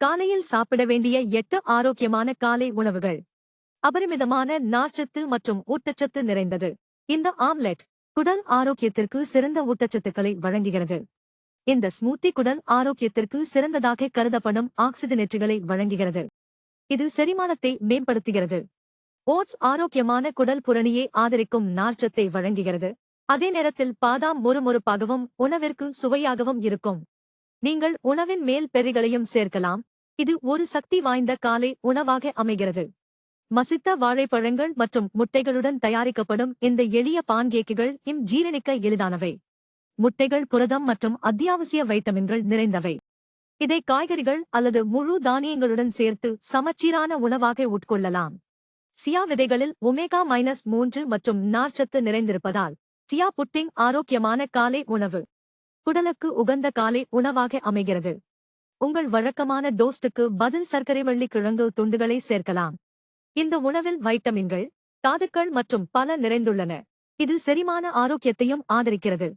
காலையில் சாப்பிட வேண்டிய 8 ஆரோக்கியமான காலை உணவுகள். அபரிமிதமான நார்ச்சத்து மற்றும் ஊட்டச்சத்து நிறைந்தது. இந்த ஆம்லெட் குடல் ஆரோக்கியத்திற்கு சிறந்த ஊட்டச்சத்துக்களை வழங்குகிறது. இந்த ஸ்மூத்தி குடல் ஆரோக்கியத்திற்கு சிறந்ததாக கருதப்படும் ஆக்சிஜனேற்றுகளை வழங்குகிறது. இது செரிமானத்தை மேம்படுத்துகிறது. ஓட்ஸ் ஆரோக்கியமான குடல் புரணியை ஆதரிக்கும் நார்ச்சத்தை வழங்குகிறது. அதே நேரத்தில் பாதாம் மொறுமொறுப்பாகவும் உணவிற்கு சுவையாகவும் இருக்கும். நீங்கள் உணவின் மேல் பெர்ரிகளையும் சேர்க்கலாம். இது ஒரு சக்தி வாய்ந்த காலை உணவாக அமைகிறது. மசித்த வாழைப்பழங்கள் மற்றும் முட்டைகளுடன் தயாரிக்கப்படும் இந்த எளிய பான்கேக்குகள் ஜீரணிக்க எளிதானவை. முட்டைகள் புரதம் மற்றும் அத்தியாவசிய வைட்டமின்கள் நிறைந்தவை. இதை காய்கறிகள் அல்லது முழு தானியங்களுடன் சேர்த்து சமச்சீரான உணவாக உட்கொள்ளலாம். சியா விதைகளில் ஒமேகா-3 மற்றும் நார்ச்சத்து நிறைந்திருப்பதால் சியா புட்டிங் ஆரோக்கியமான காலை உணவு. குடலுக்கு உகந்த காலை உணவாக அமைகிறது. உங்கள் வழக்கமான டோஸ்டுக்கு பதில் சர்க்கரைவள்ளி கிழங்கு துண்டுகளை சேர்க்கலாம். இந்த உணவில் வைட்டமின்கள், தாதுக்கள் மற்றும் பல நிறைந்துள்ளன. இது செரிமான ஆரோக்கியத்தையும் ஆதரிக்கிறது.